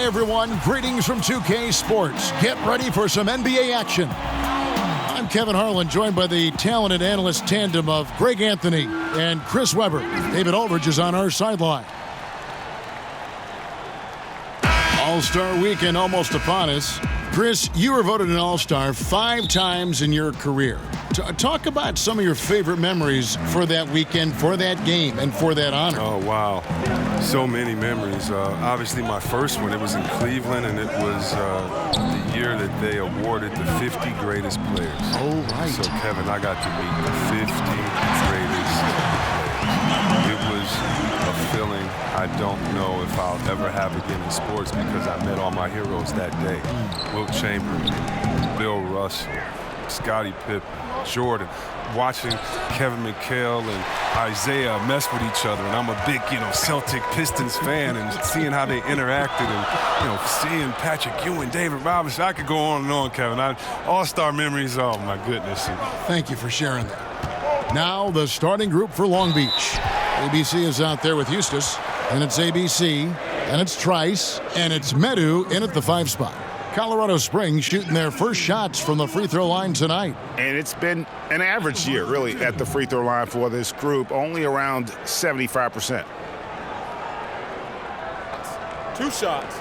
everyone, greetings from 2K Sports. Get ready for some NBA action. I'm Kevin Harlan, joined by the talented analyst tandem of Greg Anthony and Chris Webber. David Aldridge is on our sideline. All-Star Weekend almost upon us. Chris, you were voted an All-Star 5 times in your career. Talk about some of your favorite memories for that weekend, for that game, and for that honor. Oh, wow. So many memories. Obviously, my first one, it was in Cleveland, and it was the year that they awarded the 50 greatest players. Oh, right. So, Kevin, I got to meet the 50 greatest players. It was a feeling I don't know if I'll ever have again in sports because I met all my heroes that day. Wilt Chamberlain, Bill Russell, Scottie Pippen, Jordan, watching Kevin McHale and Isaiah mess with each other, and I'm a big, Celtic Pistons fan, and seeing how they interacted, and seeing Patrick Ewing, David Robinson. I could go on and on, Kevin. All-star memories. Oh my goodness. Thank you for sharing that. Now the starting group for Long Beach. ABC is out there with Eustace, and it's ABC, and it's Trice, and it's Medu in at the 5 spot. Colorado Springs shooting their first shots from the free throw line tonight. And it's been an average year, really, at the free throw line for this group, only around 75%. 2 shots.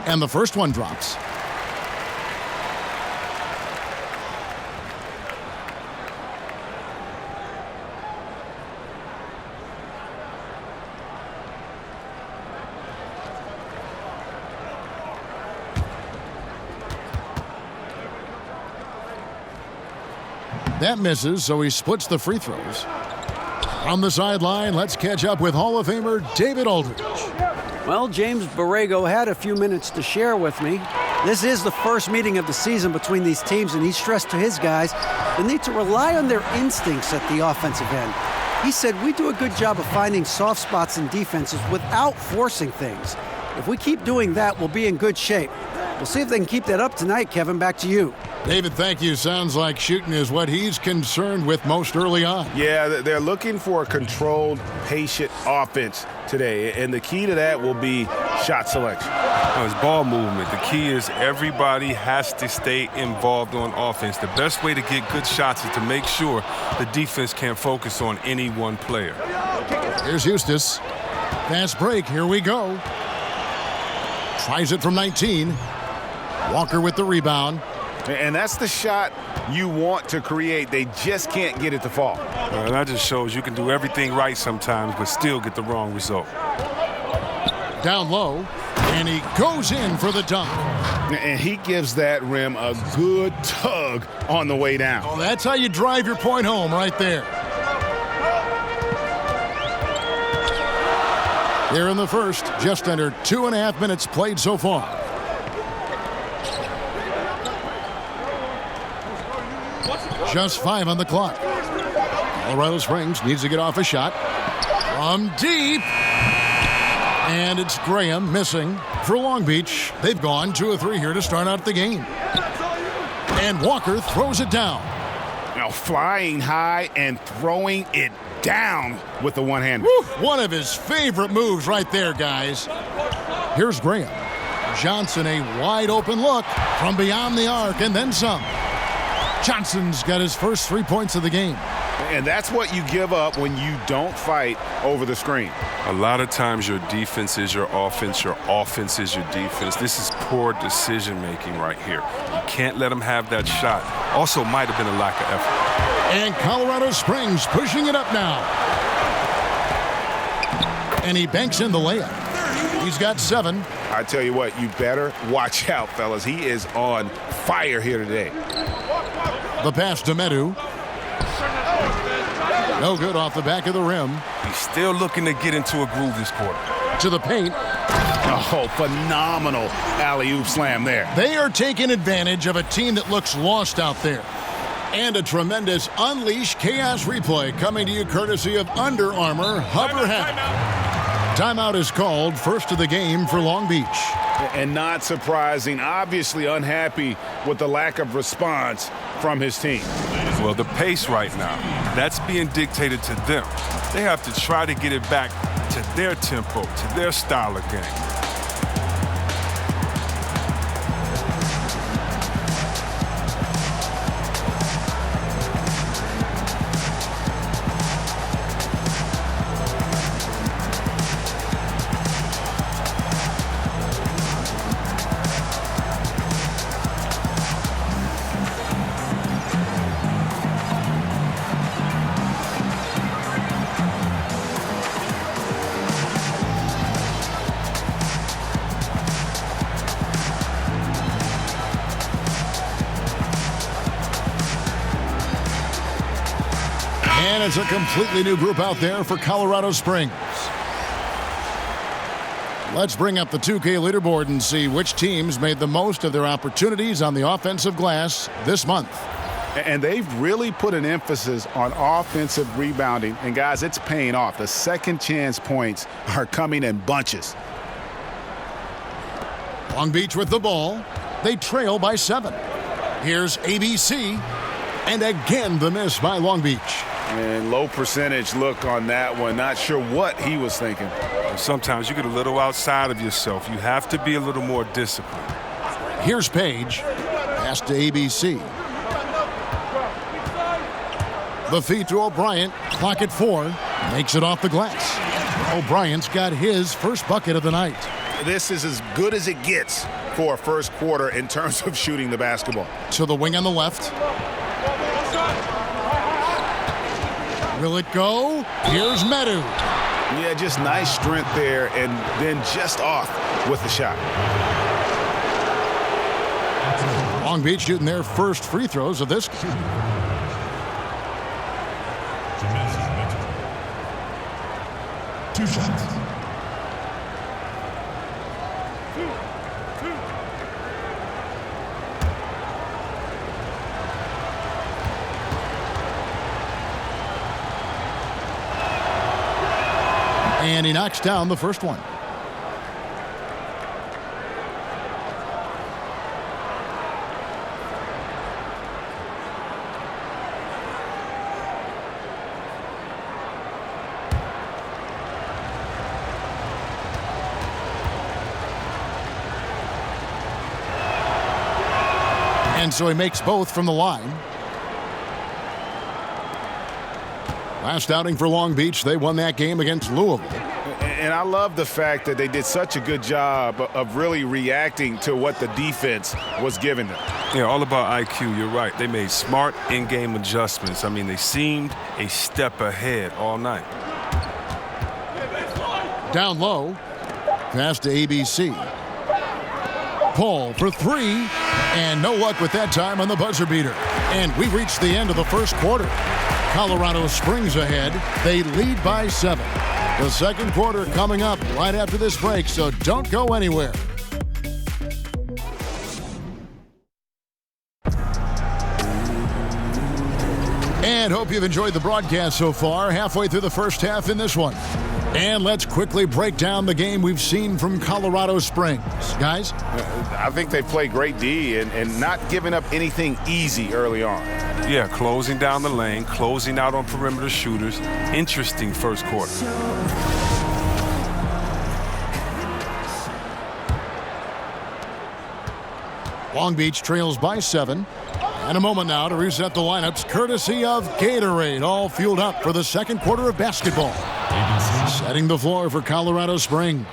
And the first one drops. That misses, so he splits the free throws. On the sideline, let's catch up with Hall of Famer David Aldridge. Well, James Borrego had a few minutes to share with me. This is the first meeting of the season between these teams, and he stressed to his guys the need to rely on their instincts at the offensive end. He said, we do a good job of finding soft spots in defenses without forcing things. If we keep doing that, we'll be in good shape. We'll see if they can keep that up tonight, Kevin. Back to you. David, thank you. Sounds like shooting is what he's concerned with most early on. Yeah, they're looking for a controlled, patient offense today, and the key to that will be shot selection. It's ball movement. The key is everybody has to stay involved on offense. The best way to get good shots is to make sure the defense can't focus on any one player. Here's Eustace. Fast break. Here we go. Tries it from 19. Walker with the rebound. And that's the shot you want to create. They just can't get it to fall. And that just shows you can do everything right sometimes, but still get the wrong result. Down low, and he goes in for the dunk. And he gives that rim a good tug on the way down. Oh, that's how you drive your point home right there. Here in the first, just under 2.5 minutes played so far. Just 5 on the clock. Colorado Springs needs to get off a shot. From deep. And it's Graham missing for Long Beach. They've gone 2 of 3 here to start out the game. And Walker throws it down. Now flying high and throwing it down with the one-hander. One of his favorite moves right there, guys. Here's Graham. Johnson, a wide open look from beyond the arc, and then some. Johnson's got his first 3 points of the game. And that's what you give up when you don't fight over the screen. A lot of times your defense is your offense is your defense. This is poor decision-making right here. You can't let them have that shot. Also might have been a lack of effort. And Colorado Springs pushing it up now. And he banks in the layup. He's got 7. I tell you what, you better watch out, fellas. He is on fire here today. The pass to Medu. No good off the back of the rim. He's still looking to get into a groove this quarter. To the paint. Oh, phenomenal alley-oop slam there. They are taking advantage of a team that looks lost out there. And a tremendous Unleash Chaos replay coming to you courtesy of Under Armour Hover Hat. Timeout is called, first of the game for Long Beach. And not surprising, obviously unhappy with the lack of response from his team. Well, the pace right now, that's being dictated to them. They have to try to get it back to their tempo, to their style of game. And it's a completely new group out there for Colorado Springs. Let's bring up the 2K leaderboard and see which teams made the most of their opportunities on the offensive glass this month. And they've really put an emphasis on offensive rebounding. And, guys, it's paying off. The second chance points are coming in bunches. Long Beach with the ball. They trail by 7. Here's ABC. And again, the miss by Long Beach. And low percentage look on that one. Not sure what he was thinking. Sometimes you get a little outside of yourself. You have to be a little more disciplined. Here's Page. Pass to ABC. The feed to O'Brien. Clock at 4. Makes it off the glass. O'Brien's got his first bucket of the night. This is as good as it gets for a first quarter in terms of shooting the basketball. To the wing on the left. Will it go? Here's Medu. Yeah, just nice strength there and then just off with the shot. Long Beach shooting their first free throws of this. 2 shots. And he knocks down the first one. And so he makes both from the line. Last outing for Long Beach, they won that game against Louisville. And I love the fact that they did such a good job of really reacting to what the defense was giving them. Yeah, all about IQ. You're right. They made smart in-game adjustments. I mean, they seemed a step ahead all night. Down low. Pass to ABC. Paul for 3. And no luck with that time on the buzzer beater. And we reached the end of the first quarter. Colorado Springs ahead. They lead by 7. The second quarter coming up right after this break, so don't go anywhere. And hope you've enjoyed the broadcast so far, halfway through the first half in this one. And let's quickly break down the game we've seen from Colorado Springs. Guys? I think they play great D and not giving up anything easy early on. Yeah, closing down the lane, closing out on perimeter shooters. Interesting first quarter. Long Beach trails by 7. And a moment now to reset the lineups, courtesy of Gatorade, all fueled up for the second quarter of basketball. Setting the floor for Colorado Springs.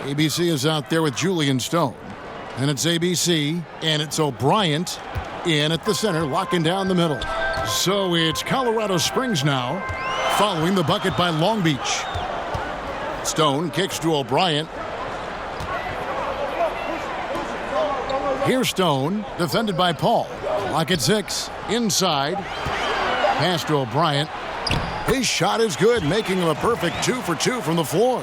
ABC is out there with Julian Stone. And it's ABC, and it's O'Brien in at the center, locking down the middle. So it's Colorado Springs now, following the bucket by Long Beach. Stone kicks to O'Brien. Here's Stone, defended by Paul. Lock at 6, inside. Pass to O'Brien. His shot is good, making him a perfect 2 for 2 from the floor.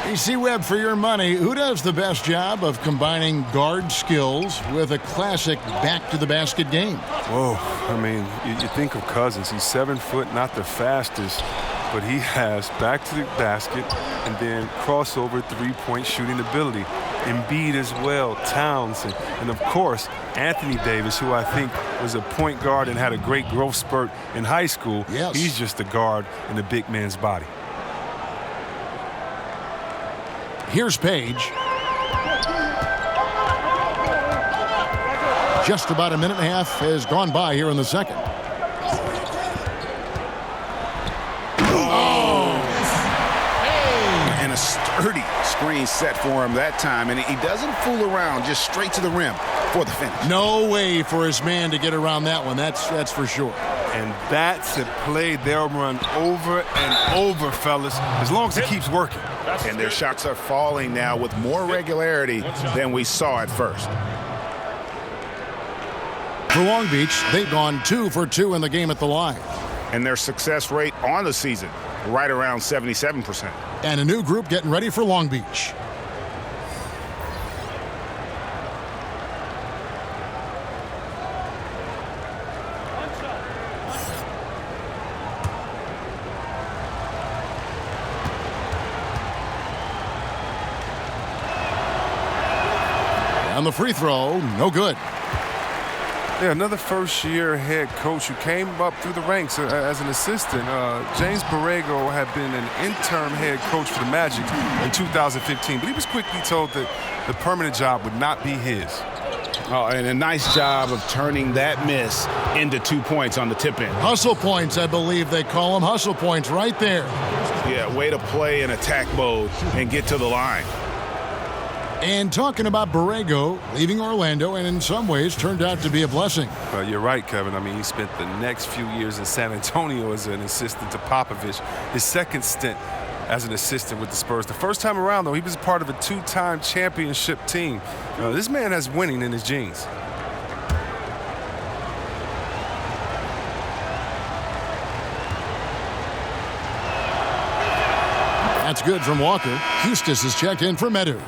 PC Webb, for your money, who does the best job of combining guard skills with a classic back-to-the-basket game? Whoa, I mean, you think of Cousins. He's 7 foot, not the fastest, but he has back-to-the-basket and then crossover three-point shooting ability. Embiid as well, Towns, and of course, Anthony Davis, who I think was a point guard and had a great growth spurt in high school. Yes. He's just a guard in a big man's body. Here's Page. Just about a minute and a half has gone by here in the second. And a sturdy screen set for him that time, and he doesn't fool around, just straight to the rim for the finish. No way for his man to get around that one. That's for sure. And that's a play they'll run over and over, fellas, as long as it keeps working. And their shots are falling now with more regularity than we saw at first. For Long Beach, they've gone 2 for 2 in the game at the line. And their success rate on the season, right around 77%. And a new group getting ready for Long Beach. And the free throw, no good. Yeah, another first-year head coach who came up through the ranks as an assistant. James Borrego had been an interim head coach for the Magic in 2015, but he was quickly told that the permanent job would not be his. Oh, and a nice job of turning that miss into 2 points on the tip in. Hustle points, I believe they call them. Hustle points right there. Yeah, way to play in attack mode and get to the line. And talking about Borrego leaving Orlando, and in some ways turned out to be a blessing. You're right, Kevin. I mean, he spent the next few years in San Antonio as an assistant to Popovich. His second stint as an assistant with the Spurs. The first time around, though, he was part of a 2-time championship team. This man has winning in his genes. That's good from Walker. Hustis is checked in for Medu.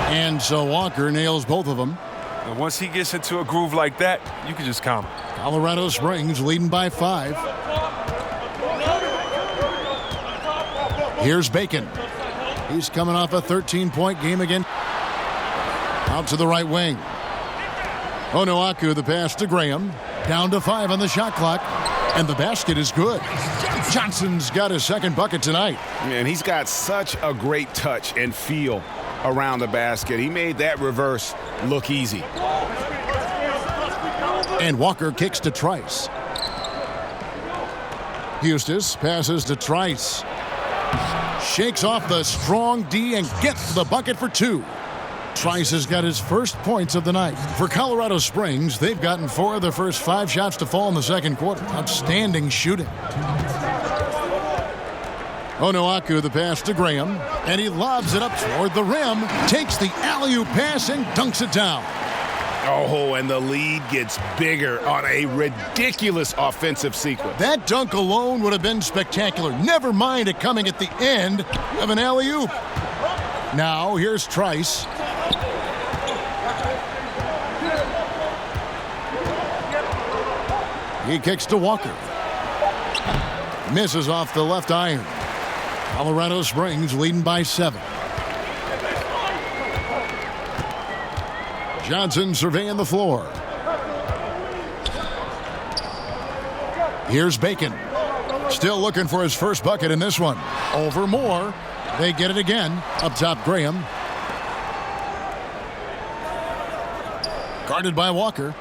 And so Walker nails both of them. And once he gets into a groove like that, you can just count him. Colorado Springs leading by 5. Here's Bacon. He's coming off a 13-point game again. Out to the right wing. Onuaku, the pass to Graham. Down to 5 on the shot clock. And the basket is good. Johnson's got his second bucket tonight. And he's got such a great touch and feel around the basket. He made that reverse look easy. And Walker kicks to Trice. Hustis passes to Trice. Shakes off the strong D and gets the bucket for 2. Trice has got his first points of the night. For Colorado Springs, they've gotten 4 of their first 5 shots to fall in the second quarter. Outstanding shooting. Onuaku, the pass to Graham, and he lobs it up toward the rim, takes the alley-oop pass and dunks it down. Oh, and the lead gets bigger on a ridiculous offensive sequence. That dunk alone would have been spectacular. Never mind it coming at the end of an alley-oop. Now, here's Trice. He kicks to Walker. Misses off the left iron. Colorado Springs leading by 7. Johnson surveying the floor. Here's Bacon. Still looking for his first bucket in this one. Over Moore. They get it again. Up top, Graham. Guarded by Walker.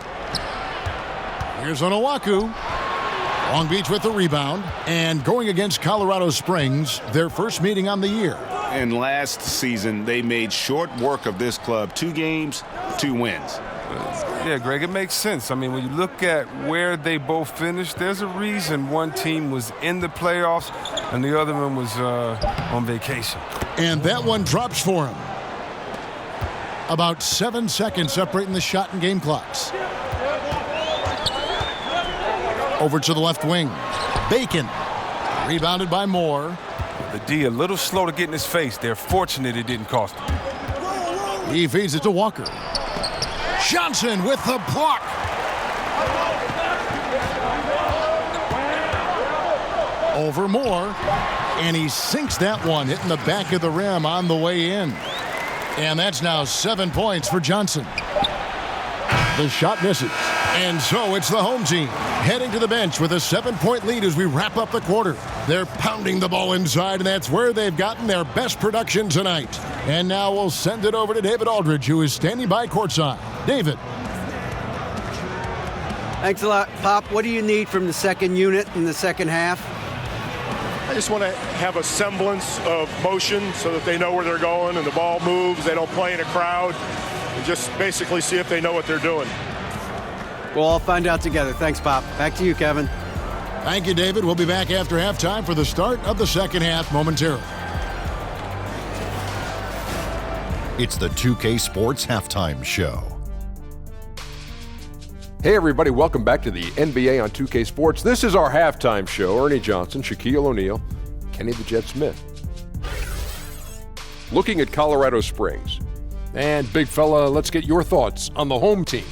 Here's Onuaku. Long Beach with the rebound. And going against Colorado Springs, their first meeting on the year. And last season, they made short work of this club. 2 games, 2 wins. Yeah, Greg, it makes sense. I mean, when you look at where they both finished, there's a reason one team was in the playoffs and the other one was on vacation. And that one drops for him. About 7 seconds separating the shot and game clocks. Over to the left wing. Bacon. Rebounded by Moore. The D a little slow to get in his face. They're fortunate it didn't cost him. He feeds it to Walker. Johnson with the block. Over Moore, and he sinks that one, hitting the back of the rim on the way in. And that's now 7 points for Johnson. The shot misses. And so it's the home team heading to the bench with a 7-point lead as we wrap up the quarter. They're pounding the ball inside, and that's where they've gotten their best production tonight. And now we'll send it over to David Aldridge, who is standing by courtside. David. Thanks a lot, Pop. What do you need from the second unit in the second half? I just want to have a semblance of motion so that they know where they're going and the ball moves. They don't play in a crowd. And just basically see if they know what they're doing. We'll all find out together. Thanks, Pop. Back to you, Kevin. Thank you, David. We'll be back after halftime for the start of the second half momentarily. It's the 2K Sports Halftime Show. Hey everybody, welcome back to the NBA on 2K Sports. This is our halftime show. Ernie Johnson, Shaquille O'Neal, Kenny the Jet Smith. Looking at Colorado Springs. And big fella, let's get your thoughts on the home team.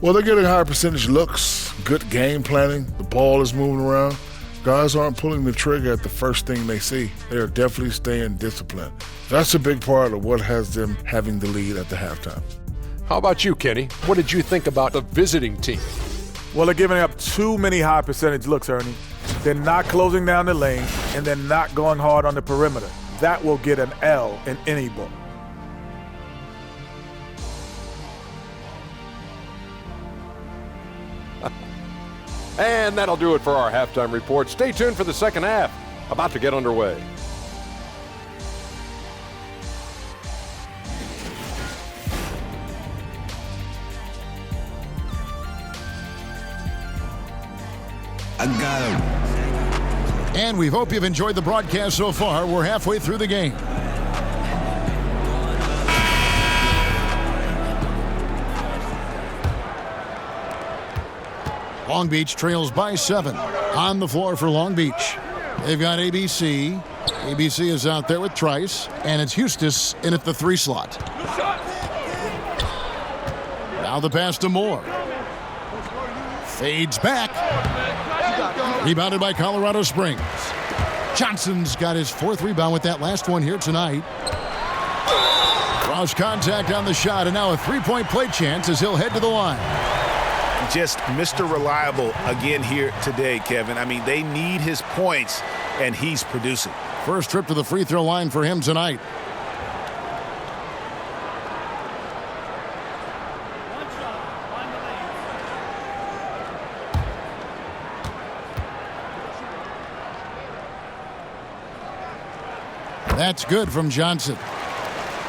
Well, they're getting higher percentage looks, good game planning. The ball is moving around. Guys aren't pulling the trigger at the first thing they see. They are definitely staying disciplined. That's a big part of what has them having the lead at the halftime. How about you, Kenny? What did you think about the visiting team? Well, they're giving up too many high percentage looks, Ernie. They're not closing down the lane, and they're not going hard on the perimeter. That will get an L in any book. And that'll do it for our halftime report. Stay tuned for the second half. About to get underway. I got him. And we hope you've enjoyed the broadcast so far. We're halfway through the game. Long Beach trails by 7. On the floor for Long Beach. They've got ABC. ABC is out there with Trice. And it's Eustis in at the 3 slot. Now the pass to Moore. Fades back. Rebounded by Colorado Springs. Johnson's got his 4th rebound with that last one here tonight. Cross contact on the shot, and now a 3-point play chance as he'll head to the line. Just Mr. Reliable again here today, Kevin. I mean, they need his points, and he's producing. First trip to the free throw line for him tonight. That's good from Johnson.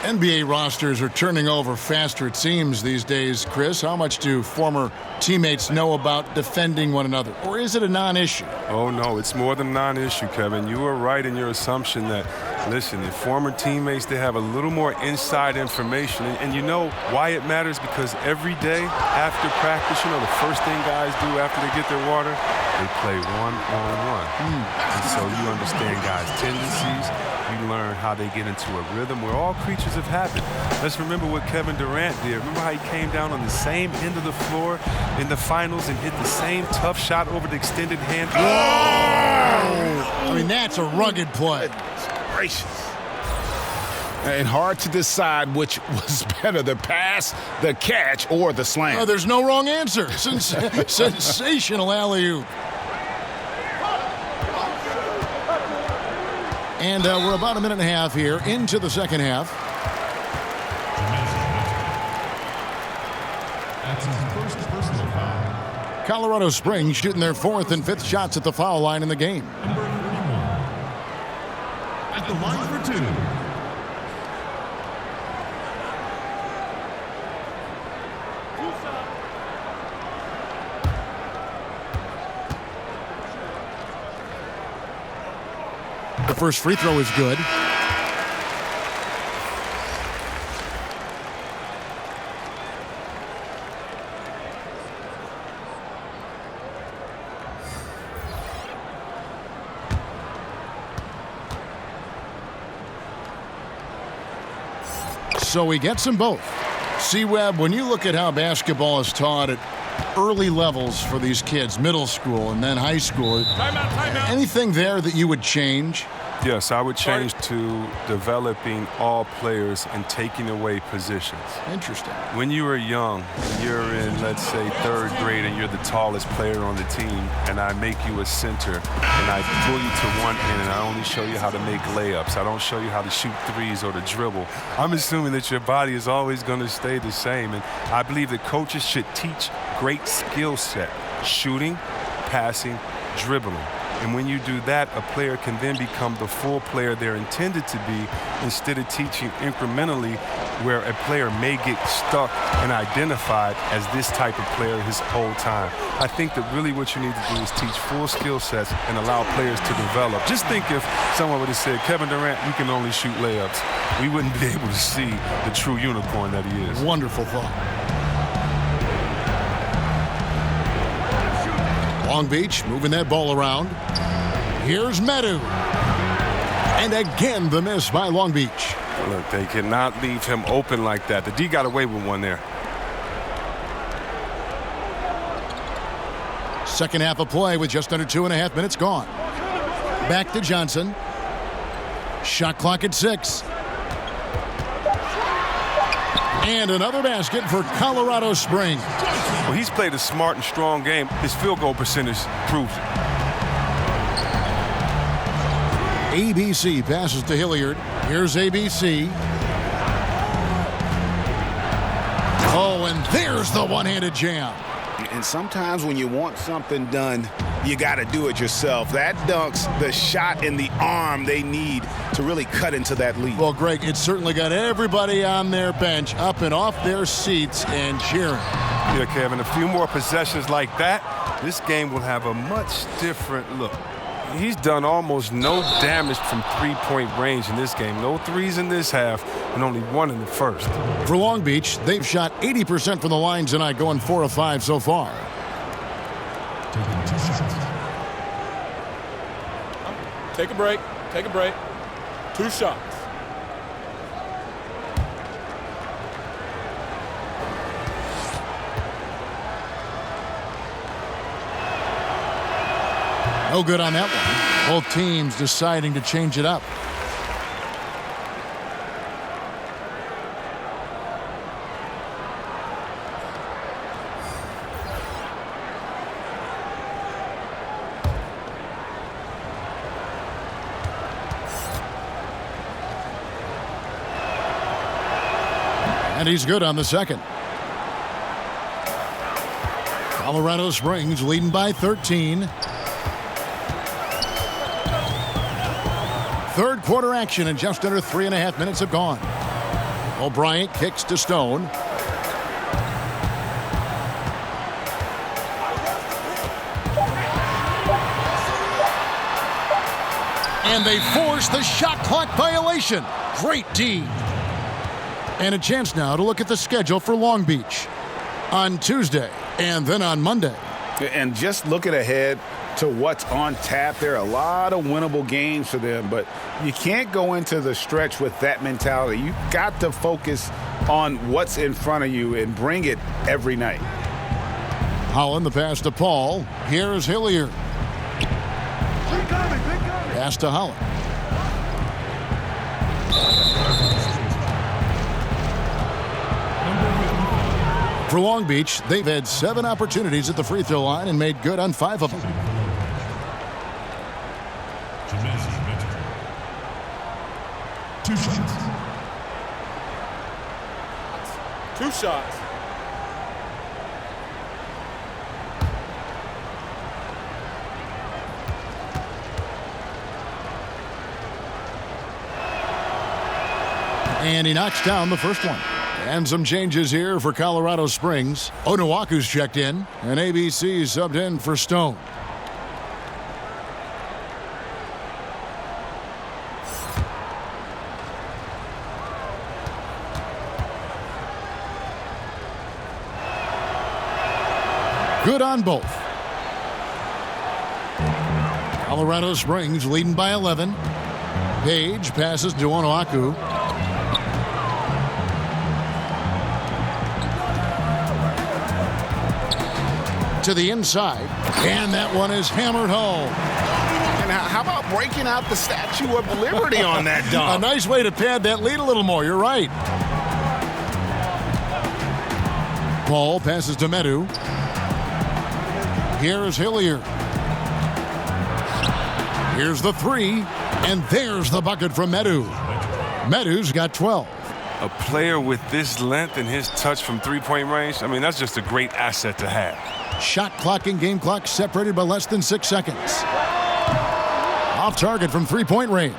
NBA rosters are turning over faster, it seems, these days. Chris, how much do former teammates know about defending one another? Or is it a non-issue? Oh, no, it's more than a non-issue, Kevin. You were right in your assumption that, listen, the former teammates, they have a little more inside information. And you know why it matters? Because every day after practice, you know, the first thing guys do after they get their water, they play one-on-one. And so you understand guys' tendencies. You learn how they get into a rhythm. We're all creatures of habit. Let's remember what Kevin Durant did. Remember how he came down on the same end of the floor in the finals and hit the same tough shot over the extended hand? I mean, that's a rugged play. Gracious. And hard to decide which was better, the pass, the catch, or the slam. Oh, there's no wrong answer. Sensational alley-oop. And we're about a minute and a half here into the second half. Colorado Springs shooting their 4th and 5th shots at the foul line in the game. At the line for 2. The first free throw is good. so he gets them both. C-Webb, when you look at how basketball is taught at early levels for these kids, middle school and then high school, Timeout. anything there that you would change? Yes, I would change to developing all players and taking away positions. Interesting. When you were young, you're in, let's say, third grade, and you're the tallest player on the team, and I make you a center, and I pull you to one end, and I only show you how to make layups. I don't show you how to shoot threes or to dribble. I'm assuming that your body is always going to stay the same, and I believe that coaches should teach great skill set, shooting, passing, dribbling. And when you do that, a player can then become the full player they're intended to be, instead of teaching incrementally where a player may get stuck and identified as this type of player his whole time. I think that really what you need to do is teach full skill sets and allow players to develop. Just think if someone would have said, Kevin Durant, you can only shoot layups. We wouldn't be able to see the true unicorn that he is. Wonderful thought. Long Beach moving that ball around. Here's Medu. And again, the miss by Long Beach. Look, they cannot leave him open like that. The D got away with one there. Second half of play with just under 2.5 minutes gone. Back to Johnson. Shot clock at 6. And another basket for Colorado Springs. Well, he's played a smart and strong game. His field goal percentage proves it. ABC passes to Hilliard. Here's ABC. Oh, and there's the one-handed jam. And sometimes when you want something done, you got to do it yourself. That dunks the shot in the arm they need to really cut into that lead. Well, Greg, it certainly got everybody on their bench up and off their seats and cheering. Yeah, Kevin, a few more possessions like that, this game will have a much different look. He's done almost no damage from three-point range in this game. No threes in this half and only one in the first. For Long Beach, they've shot 80% from the line tonight, going 4 of 5 so far. Take a break. Take a break. 2 shots. No good on that one. Both teams deciding to change it up. And he's good on the second. Colorado Springs leading by 13. Third quarter action and just under 3.5 minutes have gone. O'Brien kicks to Stone. And they force the shot clock violation. Great D. And a chance now to look at the schedule for Long Beach on Tuesday and then on Monday. And just looking ahead to what's on tap, there are a lot of winnable games for them, but you can't go into the stretch with that mentality. You've got to focus on what's in front of you and bring it every night. Holland, the pass to Paul. Here's Hilliard. Pass to Holland. For Long Beach, they've had 7 opportunities at the free throw line and made good on 5 of them. Two shots. 2 shots. And he knocks down the first one. And some changes here for Colorado Springs. Onuaku's checked in, and ABC subbed in for Stone. Good on both. Colorado Springs leading by 11. Page passes to Onuaku. To the inside, and that one is hammered home. And how about breaking out the Statue of Liberty on that dunk? A nice way to pad that lead a little more. You're right. Ball passes to Medu. Here's Hilliard. Here's the three, and there's the bucket from Medu. Medu's got 12. A player with this length and his touch from three-point range, I mean, that's just a great asset to have. Shot clock and game clock separated by less than 6 seconds. Off target from three-point range.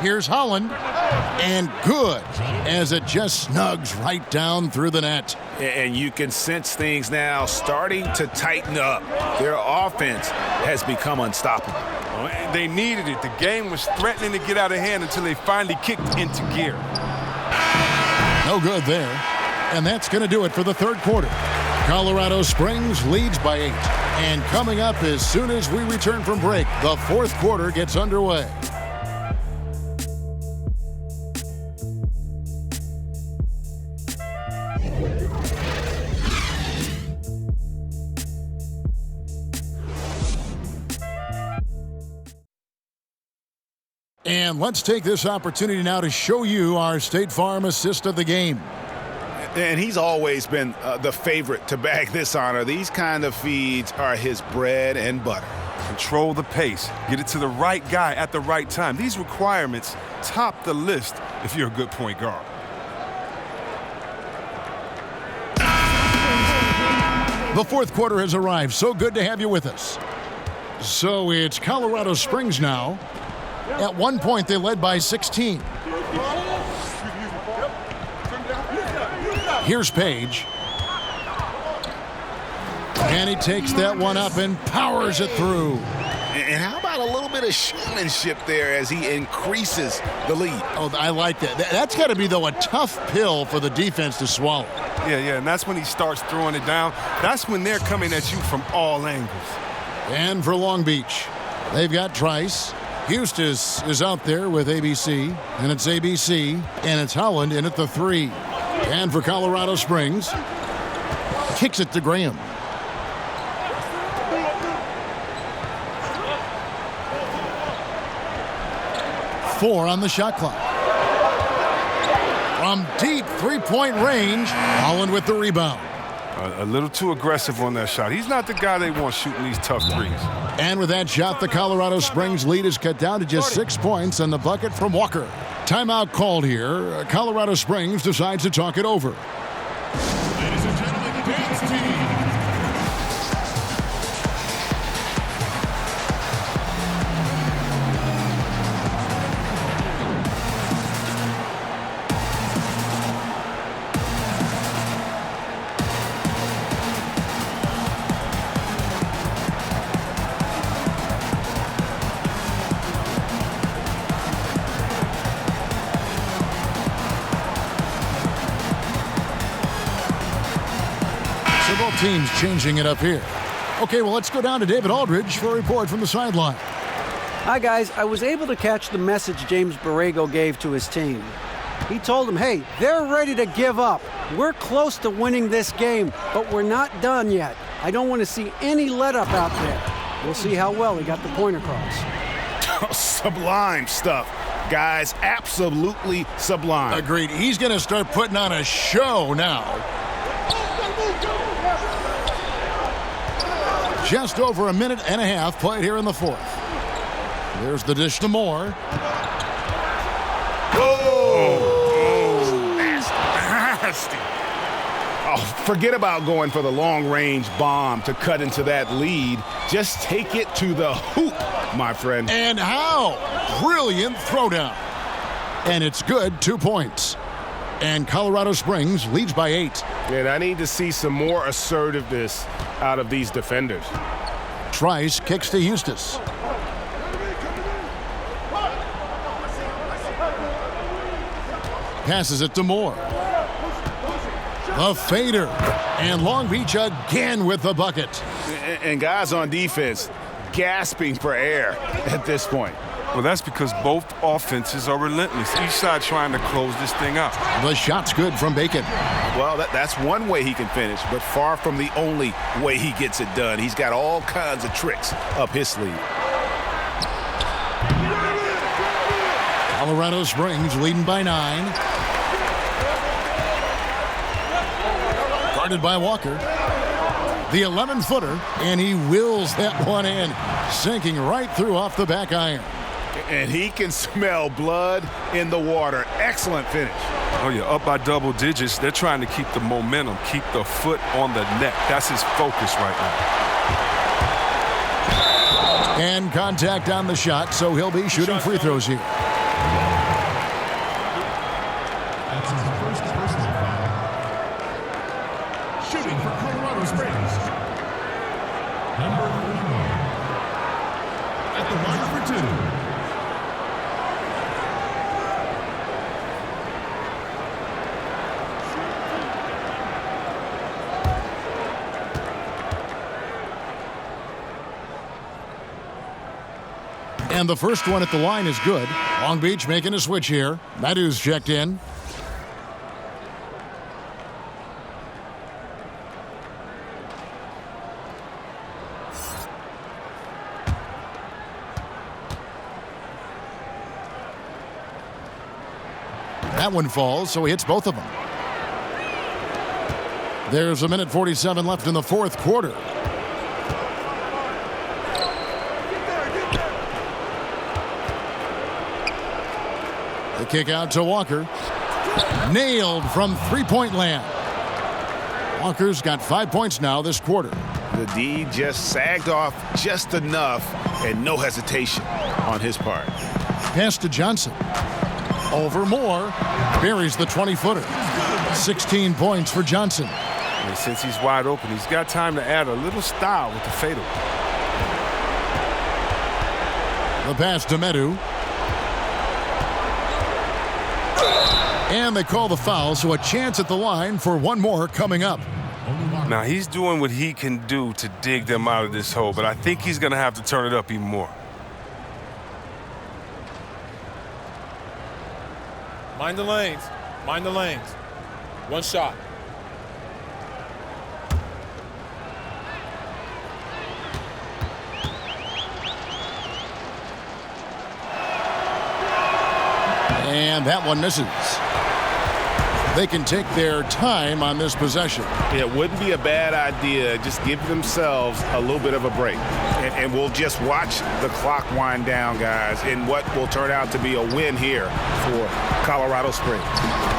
Here's Holland, and good, as it just snugs right down through the net. And you can sense things now starting to tighten up. Their offense has become unstoppable. They needed it. The game was threatening to get out of hand until they finally kicked into gear. No good there. And that's going to do it for the third quarter. Colorado Springs leads by 8. And coming up as soon as we return from break, the fourth quarter gets underway. And let's take this opportunity now to show you our State Farm assist of the game. And he's always been the favorite to bag this honor. These kind of feeds are his bread and butter. Control the pace. Get it to the right guy at the right time. These requirements top the list if you're a good point guard. The fourth quarter has arrived. So good to have you with us. So it's Colorado Springs now. At one point, they led by 16. Here's Page. And he takes that one up and powers it through. And how about a little bit of showmanship there as he increases the lead? Oh, I like that. That's got to be, though, a tough pill for the defense to swallow. Yeah, and that's when he starts throwing it down. That's when they're coming at you from all angles. And for Long Beach, they've got Trice. Eustace is out there with ABC, and it's ABC, and it's Holland in at the 3. And for Colorado Springs, kicks it to Graham. Four on the shot clock. From deep three-point range, Holland with the rebound. A little too aggressive on that shot. He's not the guy they want shooting these tough threes. And with that shot, the Colorado Springs lead is cut down to just 6 points and the bucket from Walker. Timeout called here. Colorado Springs decides to talk it over. Ladies and gentlemen, the dance team. Both teams changing it up here. Okay, well, let's go down to David Aldridge for a report from the sideline. Hi, guys. I was able to catch the message James Borrego gave to his team. He told them, hey, they're ready to give up. We're close to winning this game, but we're not done yet. I don't want to see any let-up out there. We'll see how well he got the point across. Sublime stuff, guys. Absolutely sublime. Agreed. He's going to start putting on a show now. Just over a minute and a half played here in the fourth. There's the dish to Moore. Oh, nasty. Oh, forget about going for the long-range bomb to cut into that lead. Just take it to the hoop, my friend. And how? Brilliant throwdown. And it's good, 2 points. And Colorado Springs leads by 8. And I need to see some more assertiveness out of these defenders. Trice kicks to Eustace. Passes it to Moore. A fader. And Long Beach again with the bucket. And guys on defense gasping for air at this point. Well, that's because both offenses are relentless. Each side trying to close this thing out. The shot's good from Bacon. Well, that's one way he can finish, but far from the only way he gets it done. He's got all kinds of tricks up his sleeve. Colorado Springs leading by 9. Guarded by Walker. The 11-footer, and he wills that one in, sinking right through off the back iron. And he can smell blood in the water. Excellent finish. Oh, yeah, up by double digits. They're trying to keep the momentum, keep the foot on the net. That's his focus right now. And contact on the shot, so he'll be shooting free throws here. That's his first personal foul. Shooting for Colorado Springs. Number 41. At the line for 2. And the first one at the line is good. Long Beach making a switch here. Madu's checked in. That one falls, so he hits both of them. There's 1:47 left in the fourth quarter. The kick out to Walker. Nailed from three-point land. Walker's got 5 points now this quarter. The D just sagged off just enough, and no hesitation on his part. Pass to Johnson. Over Moore. Buries the 20-footer. 16 points for Johnson. And since he's wide open, he's got time to add a little style with the fadeaway. The pass to Medu. And they call the foul, so a chance at the line for one more coming up. Now, he's doing what he can do to dig them out of this hole, but I think he's going to have to turn it up even more. Mind the lanes. Mind the lanes. One shot. And that one misses. They can take their time on this possession. It wouldn't be a bad idea. Just give themselves a little bit of a break. And we'll just watch the clock wind down, guys, in what will turn out to be a win here for Colorado Springs.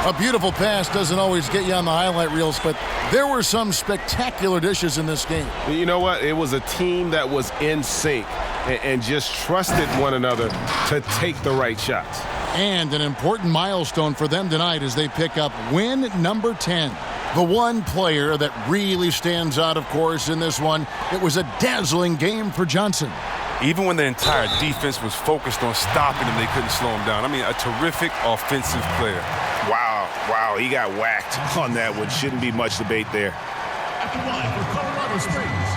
A beautiful pass doesn't always get you on the highlight reels, but there were some spectacular dishes in this game. You know what? It was a team that was in sync and just trusted one another to take the right shots. And an important milestone for them tonight as they pick up win number 10. The one player that really stands out, of course, in this one, it was a dazzling game for Johnson. Even when the entire defense was focused on stopping him, they couldn't slow him down. I mean, a terrific offensive player. Wow, he got whacked on that one. Shouldn't be much debate there. At the line for Colorado Springs.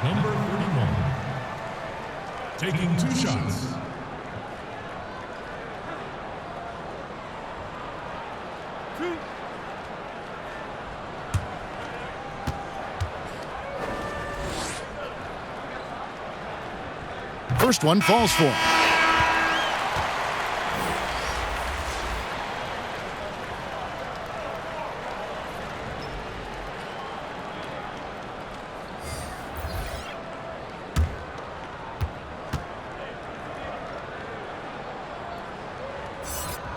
Number 31. Taking 2 shots. First one falls for him.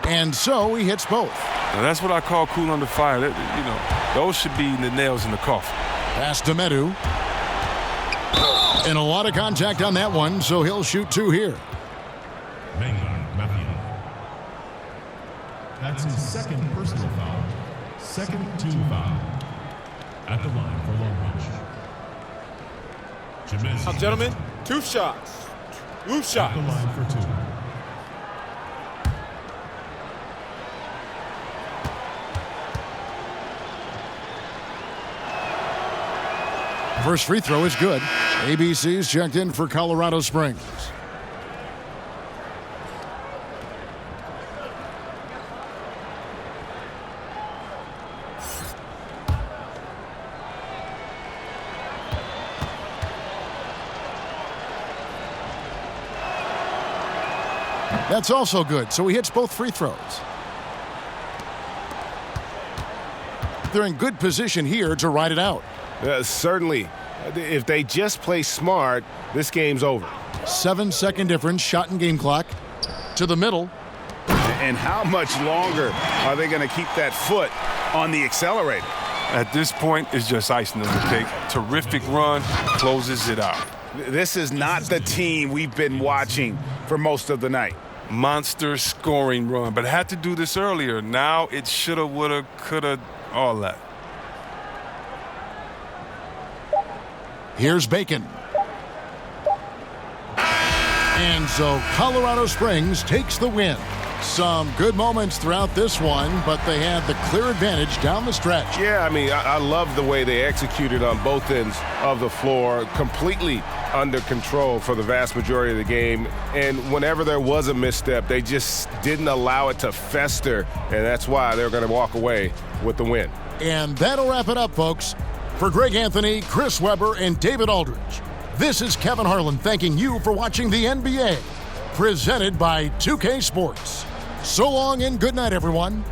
And so he hits both. Now that's what I call cool under fire. Those should be the nails in the coffin. Pass to Medu. And a lot of contact on that one, so he'll shoot 2 here. Matthew. That's his second personal foul. Second team foul. At the line for Long Beach. Now, gentlemen, 2 shots. 2 shots. At the line for 2. First free throw is good. ABC's checked in for Colorado Springs. That's also good, so he hits both free throws. They're in good position here to ride it out. Certainly. If they just play smart, this game's over. 7-second difference, shot and game clock. To the middle. And how much longer are they going to keep that foot on the accelerator? At this point, it's just icing on the cake. Terrific run, closes it out. This is not the team we've been watching for most of the night. Monster scoring run, but had to do this earlier. Now it shoulda, woulda, coulda, all that. Here's Bacon. And so Colorado Springs takes the win. Some good moments throughout this one, but they had the clear advantage down the stretch. Yeah, I mean, I love the way they executed on both ends of the floor, completely under control for the vast majority of the game. And whenever there was a misstep, they just didn't allow it to fester, and that's why they're going to walk away with the win. And that'll wrap it up, folks. For Greg Anthony, Chris Webber, and David Aldridge, this is Kevin Harlan thanking you for watching the NBA, presented by 2K Sports. So long and good night, everyone.